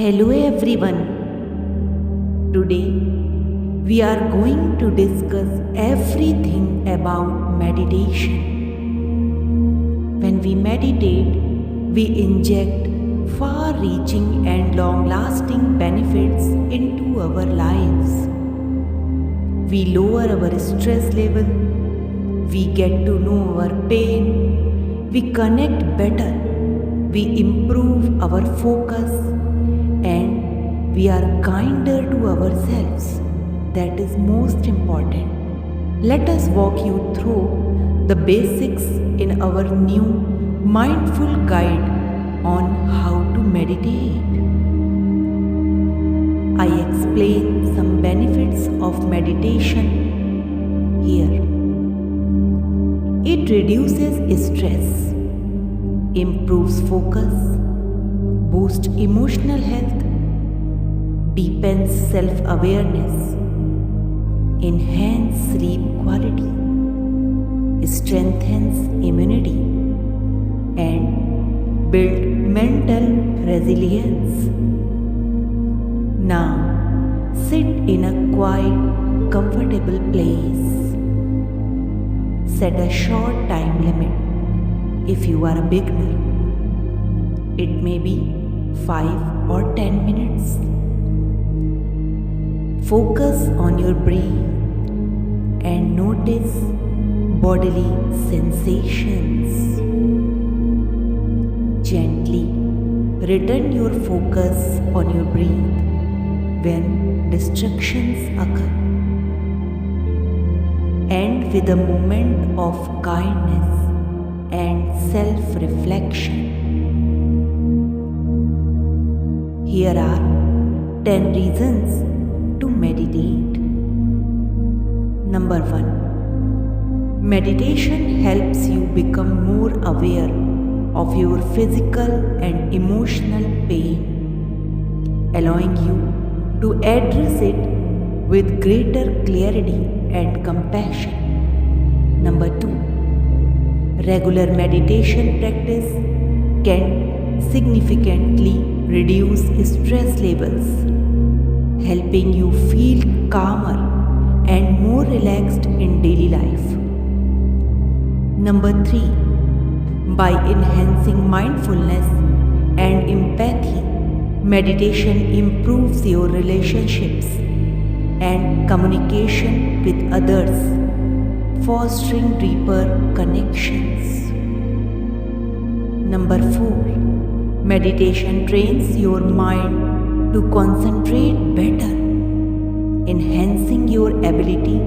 Hello everyone. Today we are going to discuss everything about meditation. When we meditate, we inject far reaching and long lasting benefits into our lives. We lower our stress level, we get to know our pain, we connect better, we improve our focus, and we are kinder to ourselves. That is most important. Let us walk you through the basics in our new mindful guide on how to meditate. I explain some benefits of meditation here. It reduces stress, improves focus, boosts emotional health, deepens self-awareness, enhances sleep quality, strengthens immunity, and builds mental resilience. Now, sit in a quiet, comfortable place. Set a short time limit if you are a beginner. It may be 5 or 10 minutes. Focus on your breath and notice bodily sensations. Gently return your focus on your breath when distractions occur. End with a moment of kindness and self-reflection. Here are 10 reasons to meditate. Number 1. Meditation helps you become more aware of your physical and emotional pain, allowing you to address it with greater clarity and compassion. Number 2. Regular meditation practice can significantly reduce stress levels, helping you feel calmer and more relaxed in daily life. Number 3. By enhancing mindfulness and empathy, meditation improves your relationships and communication with others, fostering deeper connections. Number 4. Meditation trains your mind to concentrate better, enhancing your ability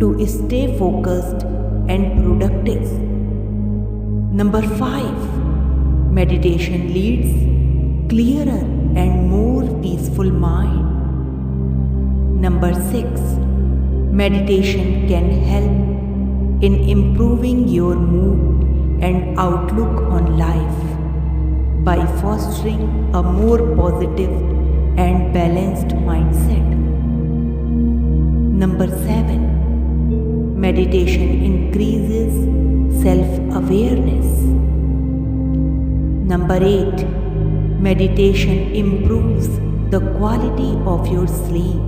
to stay focused and productive. Number 5. Meditation leads clearer and more peaceful mind. Number 6. Meditation can help in improving your mood and outlook on life by fostering a more positive and balanced mindset. Number 7. Meditation increases self-awareness. Number 8. Meditation improves the quality of your sleep.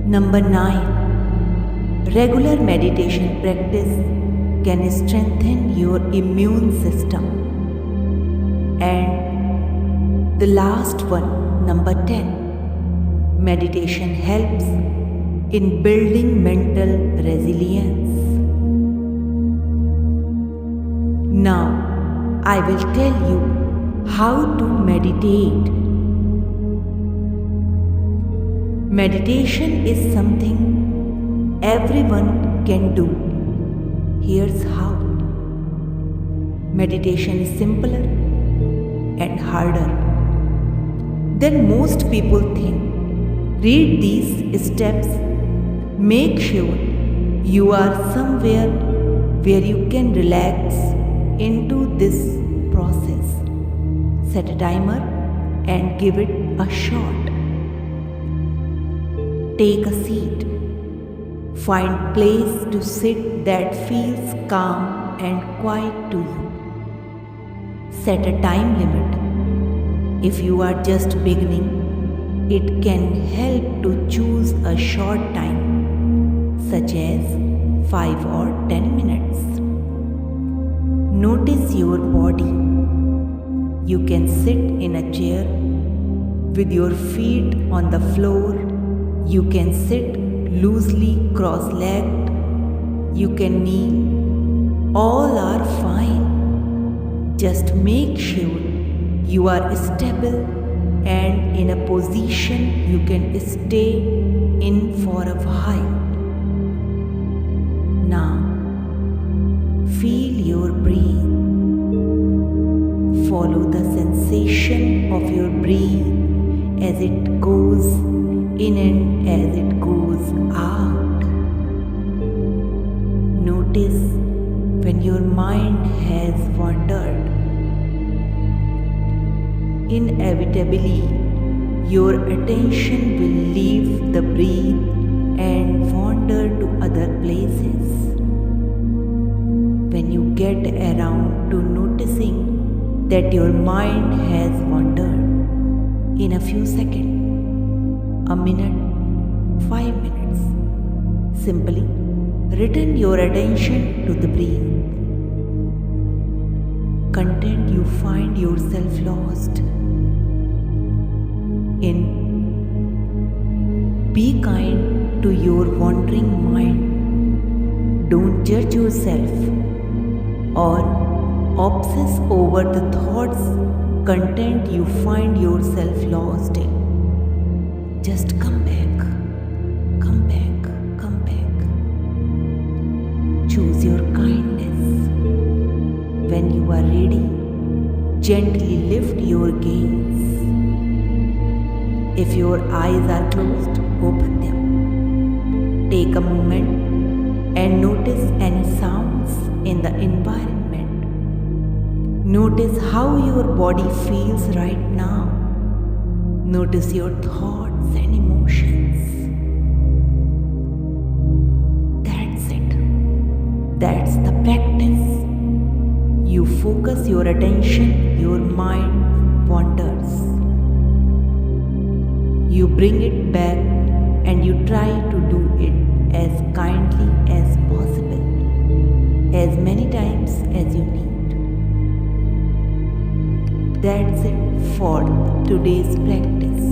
Number 9. Regular meditation practice can strengthen your immune system. And the last one, number 10. Meditation helps in building mental resilience. Now, I will tell you how to meditate. Meditation is something everyone can do. Here's how. Meditation is simpler and harder than most people think. Read these steps. Make sure you are somewhere where you can relax into this process. Set a timer and give it a shot. Take a seat. Find place to sit that feels calm and quiet to you. Set a time limit. If you are just beginning, it can help to choose a short time, such as 5 or 10 minutes. Notice your body. You can sit in a chair with your feet on the floor. You can sit loosely cross-legged. You can kneel. All are fine. Just make sure you are stable and in a position you can stay in for a while. Now, feel your breath. Follow the sensation of your breath as it goes in and as it goes out. Notice when your mind has wandered. Inevitably, your attention will leave the breath and wander to other places. When you get around to noticing that your mind has wandered, in a few seconds, a minute, 5 minutes, simply return your attention to the breath. Content you find yourself lost in. Be kind to your wandering mind. Don't judge yourself or obsess over the thoughts, content you find yourself lost in. Just come back, come back, come back. Choose your kindness. When you are ready, gently lift your gaze. If your eyes are closed, open them. Take a moment and notice any sounds in the environment. Notice how your body feels right now. Notice your thoughts and emotions. That's it. That's the practice. You focus your attention, your mind wanders. You bring it back and you try to do it as kindly as possible, as many times as you need. That's it for today's practice.